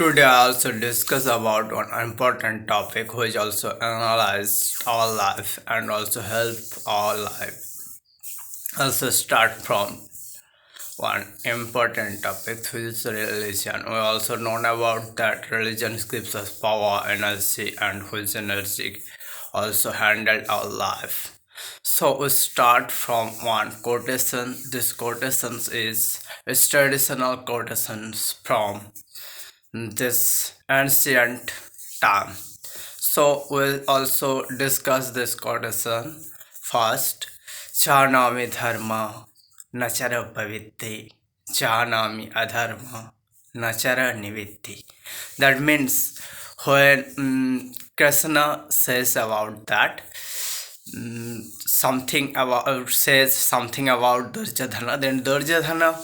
Today I also discuss about one important topic which also analyze our life and also help our life. Also start from one important topic which is religion. We also know about that religion gives us power, energy and which energy also handle our life. So we start from one quotation. This quotation is traditional quotations from this ancient time. So we'll also discuss this quotation first. Janami dharma nachara pavitti, janami adharma nachara nivitti. That means when Krishna says about that, something about says something about Duryodhana, then Duryodhana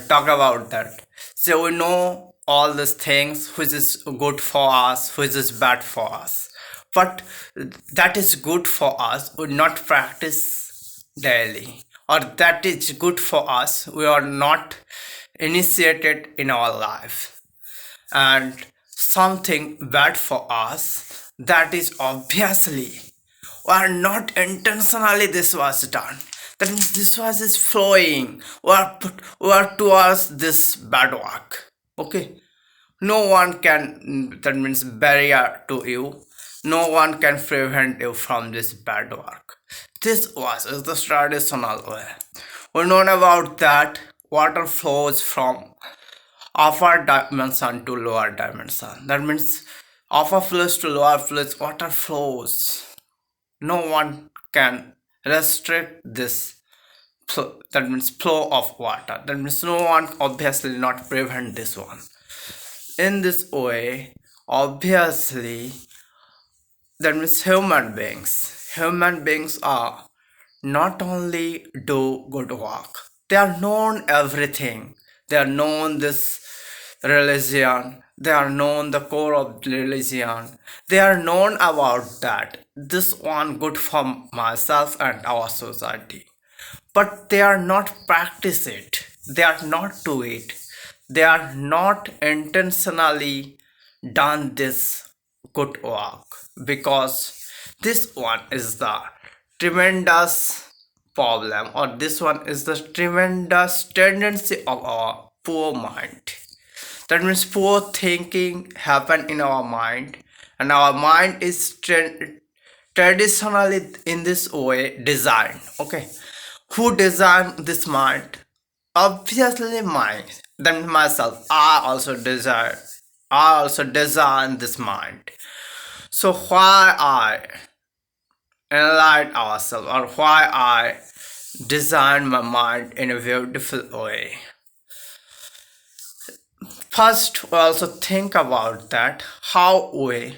talk about that. So we know all these things which is good for us, which is bad for us. But that is good for us, we not practice daily. Or that is good for us, we are not initiated in our life. And something bad for us, that is obviously or not intentionally this was done. That means this was is flowing or towards this bad work. Okay, no one can, that means barrier to you, no one can prevent you from this bad work. This was is the traditional way. We know about that water flows from upper dimension to lower dimension. That means upper flows to lower flows, water flows. No one can restrict this flow, that means flow of water. That means no one obviously not prevent this one. In this way, obviously, that means human beings are not only do good work, they are known everything. They are known this religion, they are known the core of religion, they are known about that this one good for myself and our society, but they are not practice it, they are not do it, they are not intentionally done this good work, because this one is the tremendous problem, or this one is the tremendous tendency of our poor mind. That means poor thinking happen in our mind, and our mind is traditionally in this way designed. Okay, who designed this mind? Obviously mind. Then myself, I also design this mind. So why I enlighten ourselves, or why I design my mind in a beautiful way? First, we also think about that how we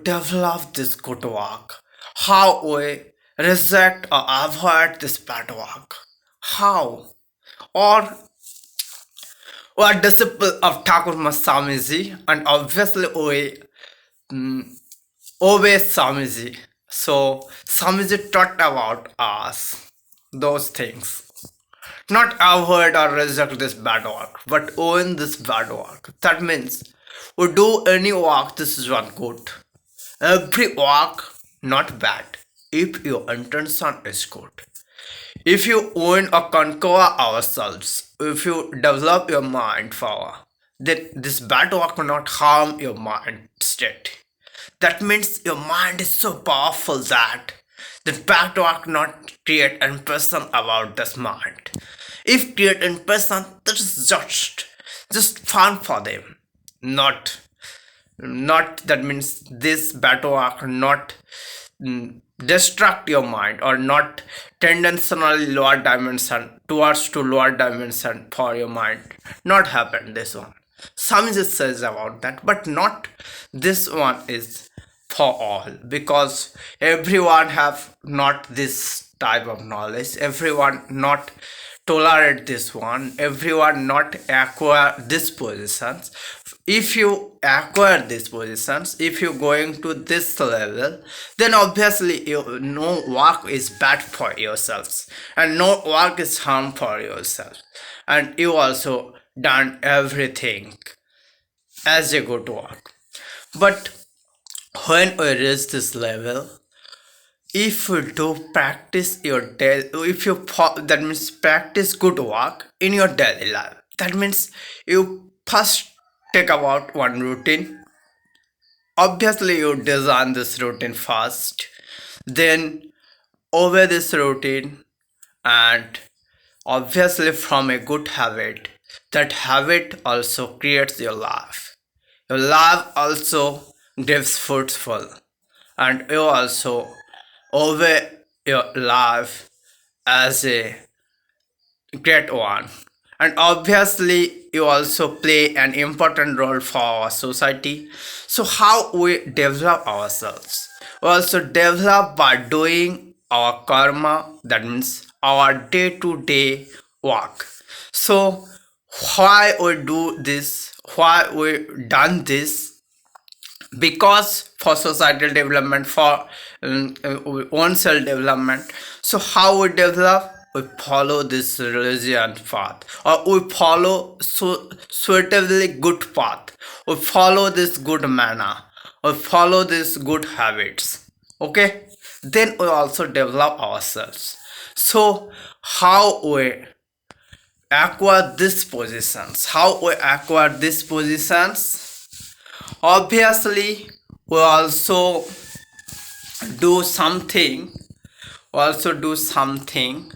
develop this good work, how we reject or avoid this bad work, how, or we are disciple of Thakur Swamiji, and obviously we obey Swamiji. So Swamiji taught about us those things. Not avoid or reject this bad work, but own this bad work. That means we do any work, this is one good. Every work not bad if your intention is good. If you own or conquer ourselves, if you develop your mind power, then this bad work will not harm your mind state. That means your mind is so powerful that the bad work not create impression about this mind. If create impression, that is just fun for them. Not that means this bad work not destruct your mind, or not tendency lower dimension towards to lower dimension for your mind, not happen this one. Some just says about that, but not this one is for all, because everyone have not this type of knowledge, everyone not tolerate this one, everyone not acquire these positions. If you acquire these positions, if you going to this level, then obviously you no work is bad for yourselves, and no work is harm for yourself, and you also done everything as a good work. But when we reach this level, if you do practice your daily, if you that means practice good work in your daily life, that means you first take about one routine. Obviously you design this routine first, then obey this routine, and obviously from a good habit, that habit also creates your life. Your life also gives fruitful, and you also obey your life as a great one. And obviously you also play an important role for our society. So how we develop ourselves, we also develop by doing our karma, that means our day-to-day work. So why we do this, why we done this? Because for societal development, for own self development. So how we develop, we follow this religion path, or we follow so suitably good path, we follow this good manner, we follow these good habits. Okay, then we also develop ourselves. So how we acquire these positions, how we acquire these positions? Obviously we do something do something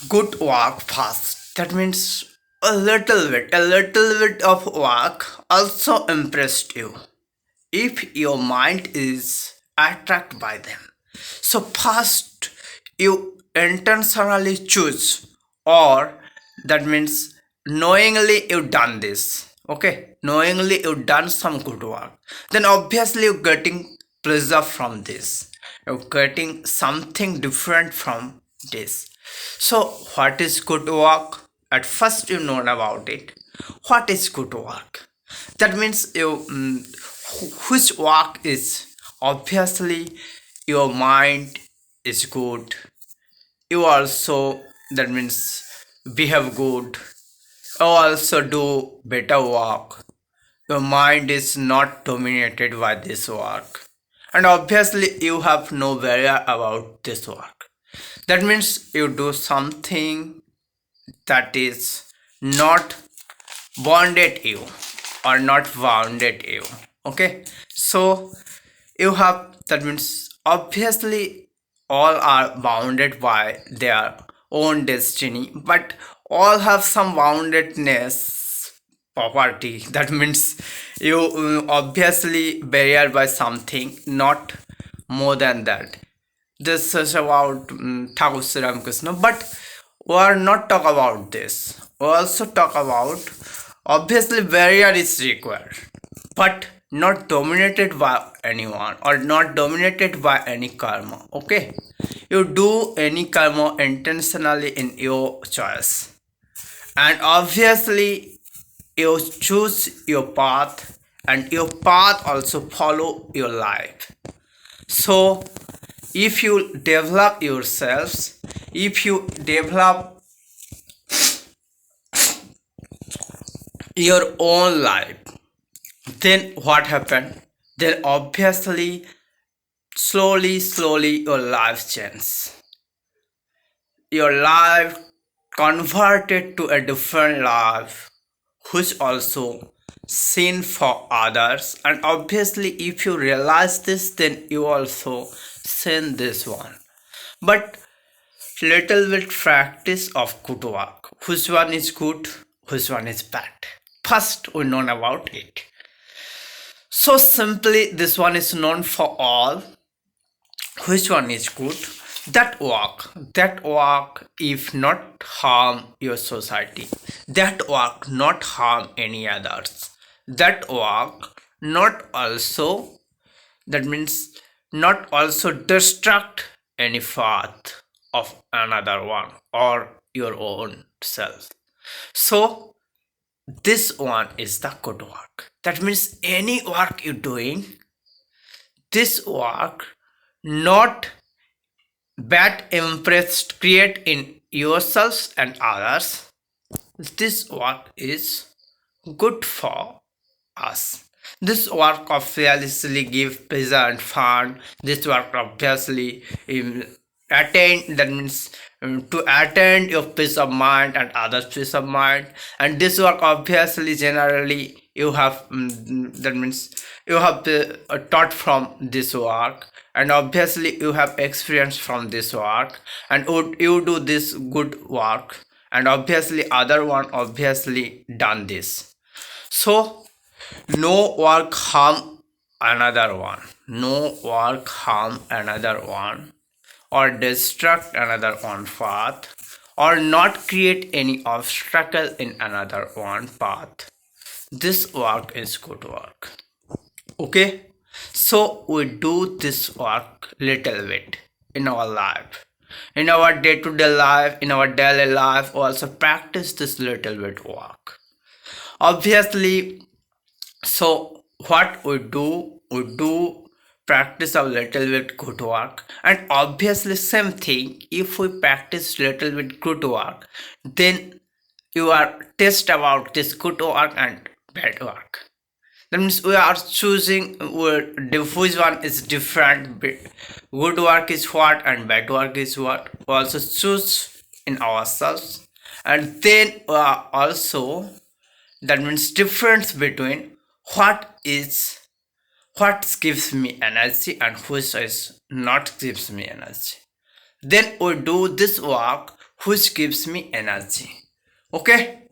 good work first. That means a little bit of work also impressed you, if your mind is attracted by them. So first you intentionally choose, or that means knowingly you done this. Okay, knowingly you done some good work, then obviously you're getting pleasure from this, you're getting something different from this. So what is good work? At first you know about it. What is good work? That means which work is, obviously your mind is good, you also, that means behave good, you also do better work, your mind is not dominated by this work, and obviously you have no barrier about this work. That means you do something that is not bonded you, or not bounded you. Okay, so you have, that means obviously all are bounded by their own destiny, but all have some boundedness property. That means you obviously barrier by something, not more than that. This is about Thakur Sri Ramakrishna, but we are not talk about this. We also talk about, obviously barrier is required, but not dominated by anyone, or not dominated by any karma. Okay, you do any karma intentionally in your choice, and obviously you choose your path, and your path also follow your life. So if you develop yourselves, if you develop your own life, then what happened? Then obviously slowly your life changes, your life converted to a different life, which also seen for others. And obviously if you realize this, then you also send this one. But little bit practice of good work, which one is good, which one is bad, first we know about it. So simply this one is known for all, which one is good. That work if not harm your society, that work not harm any others, that work not also, that means not also destruct any path of another one or your own self. So this one is the good work. That means any work you're doing, this work not bad impress create in yourselves and others, this work is good for us. This work obviously give pleasure and fun. This work obviously attain, that means to attend your peace of mind and others peace of mind. And this work obviously generally you have that means you have taught from this work, and obviously you have experience from this work, and you do this good work, and obviously other one obviously done this. So no work harm another one, no work harm another one, or destruct another one path, or not create any obstacle in another one path. This work is good work. Okay, so we do this work little bit in our life, in our day-to-day life, in our daily life. We also practice this little bit work. Obviously, so what we do practice a little bit good work, and obviously same thing, if we practice little bit good work, then you are test about this good work and bad work. That means we are choosing which one is different. Good work is what and bad work is what. We also choose in ourselves, and then we are also, that means difference between what gives me energy and which is not gives me energy. Then we do this work which gives me energy. Okay,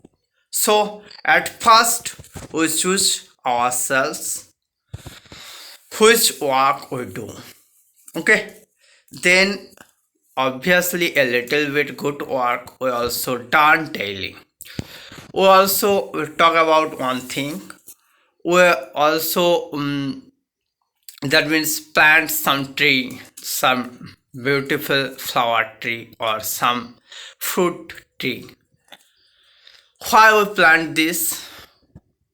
so at first we choose ourselves which work we do. Okay, then obviously a little bit good work we also done daily. We also talk about one thing. We also that means plant some tree, some beautiful flower tree or some fruit tree. Why we plant this?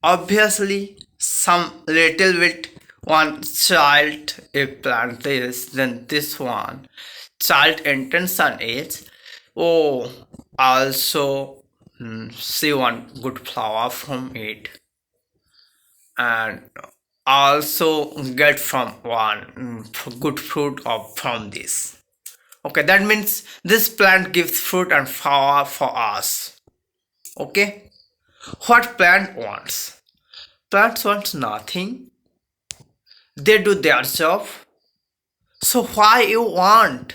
Obviously some little bit one child if plant this, then this one child intention is, oh, also see one good flower from it, and also get from one good fruit of from this. Okay, that means this plant gives fruit and flower for us. Okay, what plant wants? Plants wants nothing. They do their job. So why you want?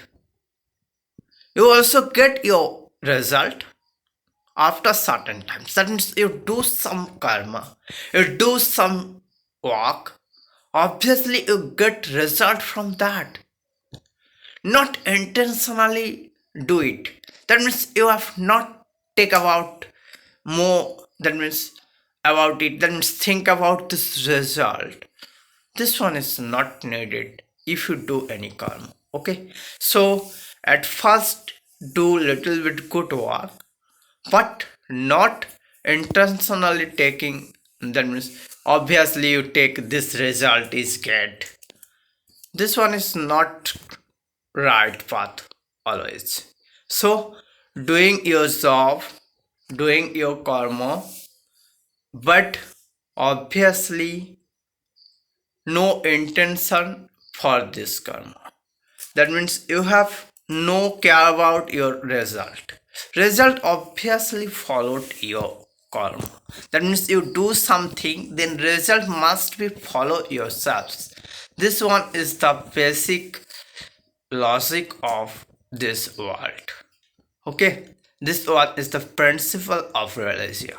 You also get your result after certain times. That means you do some karma, you do some work. Obviously, you get result from that. Not intentionally do it. That means you have not take about more. That means about it. That means think about this result. This one is not needed if you do any karma. Okay, so at first do little bit good work, but not intentionally taking. That means obviously you take this result is get. This one is not right path always. So doing your job, doing your karma, but obviously no intention for this karma. That means you have no care about your result. Result obviously followed your karma. That means you do something, then result must be follow yourselves. This one is the basic logic of this world. Okay, this one is the principle of religion.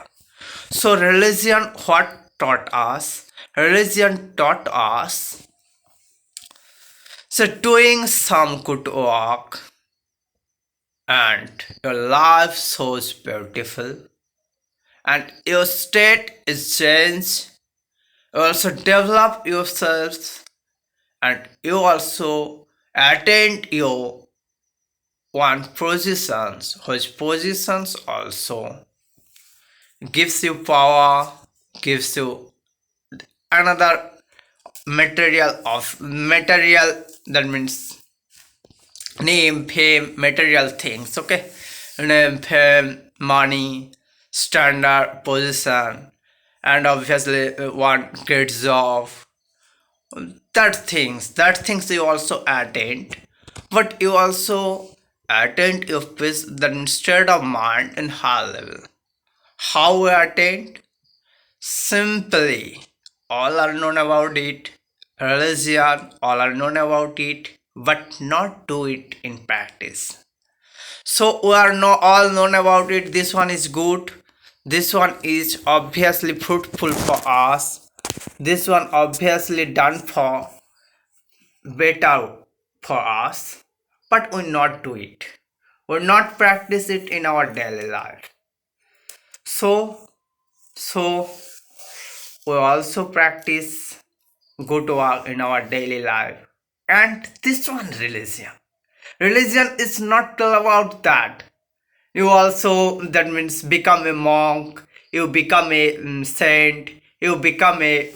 So religion what taught us? Religion taught us, so doing some good work and your life so beautiful and your state is changed. You also develop yourselves, and you also attain your one positions, which positions also gives you power, gives you another material, that means name, fame, material things. Okay, name, fame, money, standard, position, and obviously one gets job. That things you also attend, but you also attend your peace, that instead of mind in high level. How we attend? Simply, all are known about it, religion, all are known about it, but not do it in practice. So we are all known about it. This one is good. This one is obviously fruitful for us. This one obviously done for better for us, but we not do it. We not practice it in our daily life. So we also practice good work in our daily life. And this one, religion is not all about that. You also, that means, become a monk, you become a saint, you become a,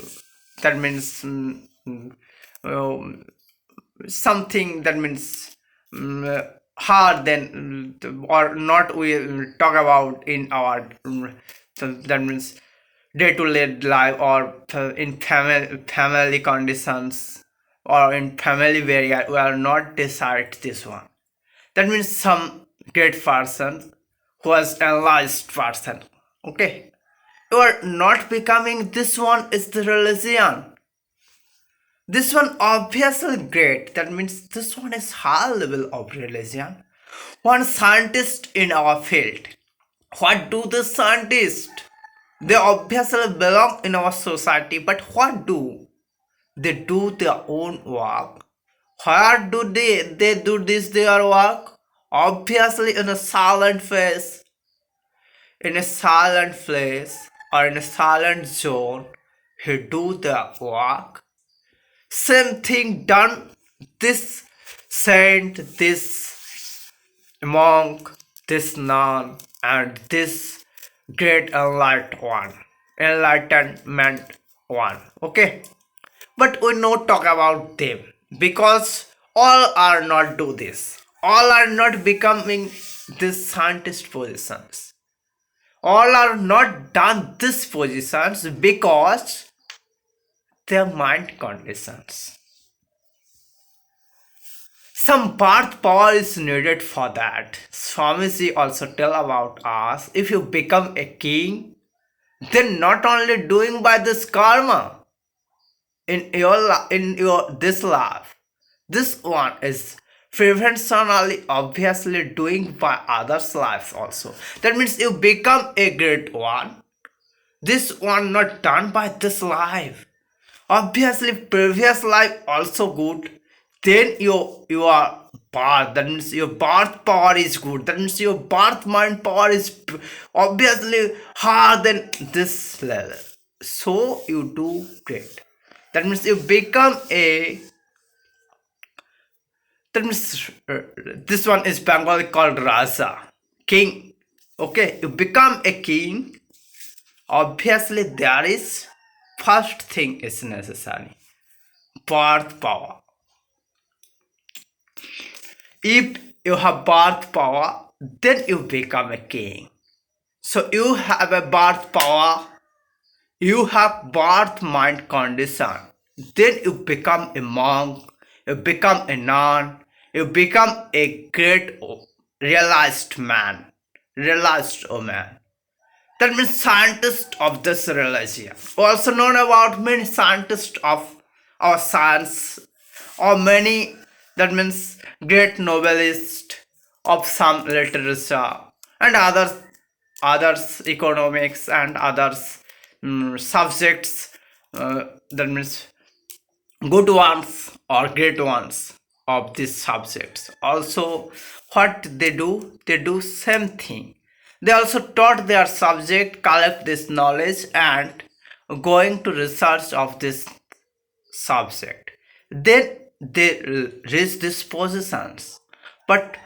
that means, something, that means, hard than, or not, we talk about in our, so that means, day-to-day life, or in family conditions, or in family area, we are not decide this one. That means some great person who was analyzed person. Okay, you are not becoming, this one is the religion. This one obviously great, that means this one is high level of religion. One scientist in our field, what do the scientists? They obviously belong in our society, but what do they? Do their own work. Where do they do this their work? Obviously in a silent face, in a silent place, or in a silent zone, he do their work. Same thing done. This saint, this monk, this nun, and this great enlightenment one. Okay, but we not talk about them, because all are not do this. All are not becoming this scientist positions. All are not done these positions because their mind conditions. Some birth power is needed for that. Swamiji also tell about us, if you become a king, then not only doing by this karma in your this life, this one is preventionally obviously doing by others' lives also. That means you become a great one. This one not done by this life. Obviously, previous life also good. Then your birth, that means your birth power is good. That means your birth mind power is obviously higher than this level. So you do great. That means you become a. That means this one is Bengali called Raja, king. Okay, you become a king. Obviously, there is first thing is necessary, birth power. If you have birth power, then you become a king. So you have a birth power, you have birth mind condition, then you become a monk, you become a nun, you become a great realized man, realized woman. That means scientist of this religion. Also known about many scientists of our science, or many, that means great novelist of some literature, and others economics, and others subjects, that means good ones or great ones of these subjects. Also, what they do same thing. They also taught their subject, collect this knowledge, and going to research of this subject. Then they reach these positions. But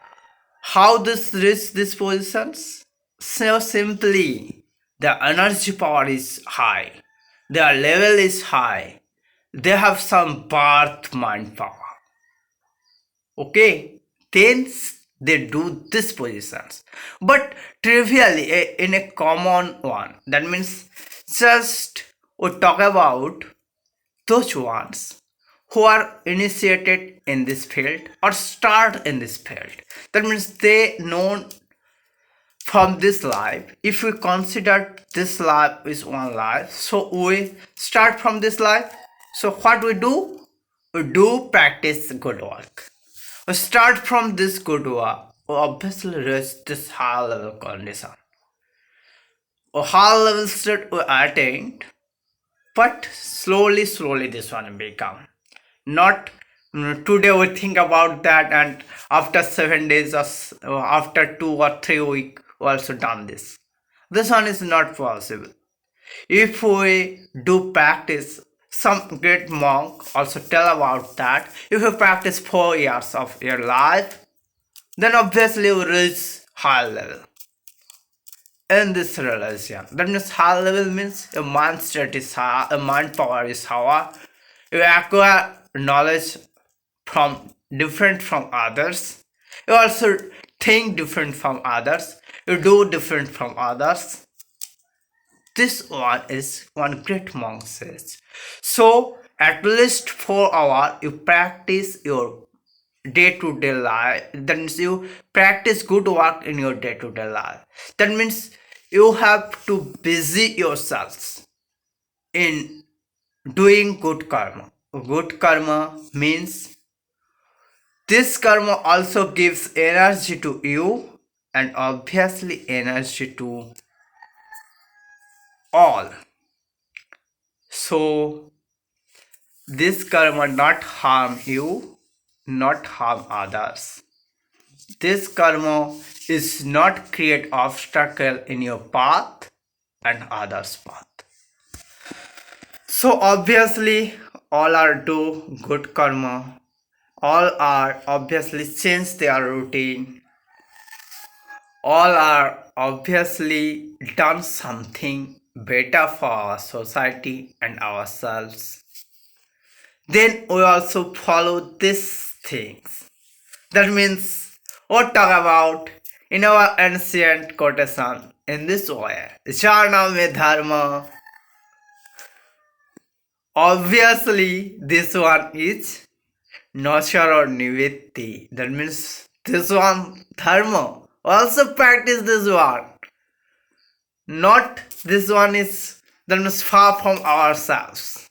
how this reach these positions? So simply, the energy power is high, their level is high, they have some birth mind power. Okay, then they do these positions. But trivially, in a common one, that means Just we talk about those ones who are initiated in this field or start in this field. That means they know from this life. If we consider this life is one life, so we start from this life. So what we do? We do practice good work. We start from this good work. We obviously reach this high level condition. A high level state we attained, but slowly this one become. Not today we think about that, and after 7 days or after 2 or 3 weeks we also done this. This one is not possible. If we do practice, some great monk also tell about that. If you practice 4 years of your life, then obviously you reach high level in this religion. That means high level means your mind state is high, your mind power is higher. You acquire knowledge from different from others. You also think different from others. You do different from others. This one is one great monk says. So at least 4 hours you practice your day-to-day life. That means you practice good work in your day-to-day life. That means you have to busy yourselves in doing good karma. Good karma means this karma also gives energy to you and obviously energy to all. So this karma not harm you, not harm others. This karma is not create obstacle in your path and others' path. So obviously all are do good karma. All are obviously change their routine. All are obviously done something better for our society and ourselves. Then we also follow these things. That means we talk about in our ancient quotation in this way. Jana me dharma. Obviously, this one is Nashar or Nivitti. That means this one dharma. Also practice this one. Not this one is that means far from ourselves.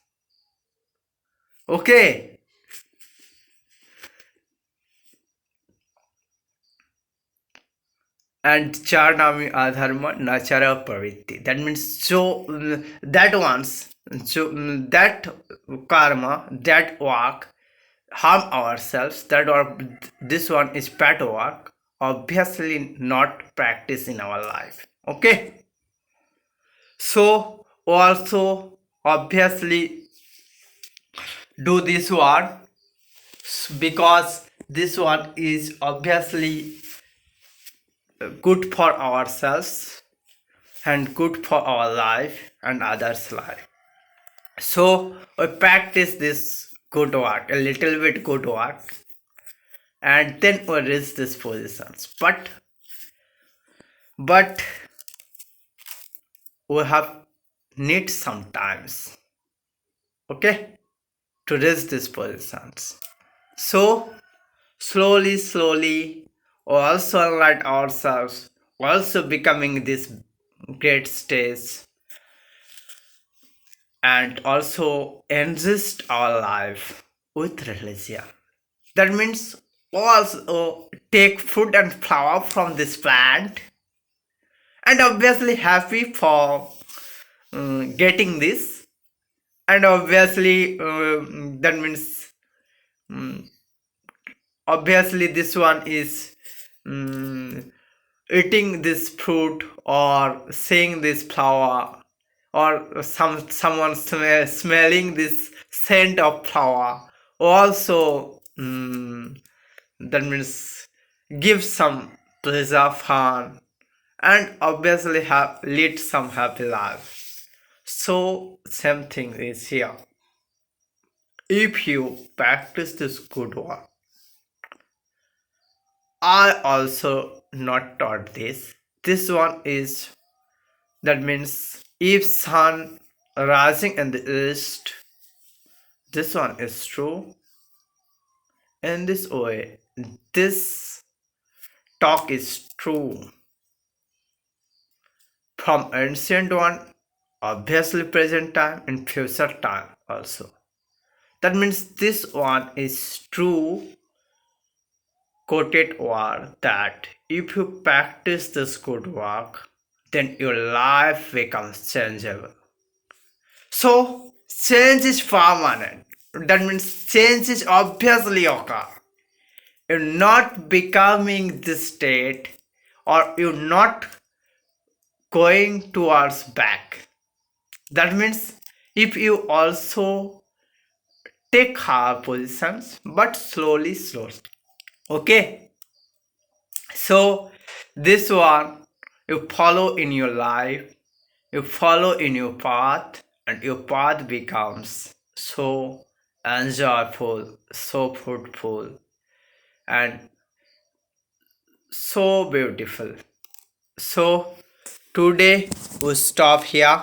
Okay. And charnami adharma nachara pravitti. That means so that ones so that karma that work harm ourselves. That or this one is bad work. Obviously not practice in our life. Okay. So also obviously do this one because this one is obviously good for ourselves and good for our life and others' life. So we practice this good work, a little bit good work, and then we reach these positions. But we have need sometimes, okay, to reach these positions. So slowly, we also enlighten ourselves, also becoming this great stage, and also enrich our life with religion. That means also take food and flower from this plant and obviously happy for getting this, and obviously that means obviously this one is eating this fruit or seeing this flower or someone smelling this scent of flower also that means give some pleasure fun and obviously have lead some happy life. So same thing is here. If you practice this good work, I also not taught this. This one is That means if sun rising in the east, this one is true. In this way, this talk is true. From ancient one, obviously present time and future time also. That means this one is true quoted word that if you practice this good work, then your life becomes changeable. So change is permanent. That means change is obviously occur. You're not becoming this state or you're not going towards back. That means if you also take higher positions but slowly. Okay. So this one you follow in your life, you follow in your path, and your path becomes so enjoyable, so fruitful, and so beautiful. So today we stop here.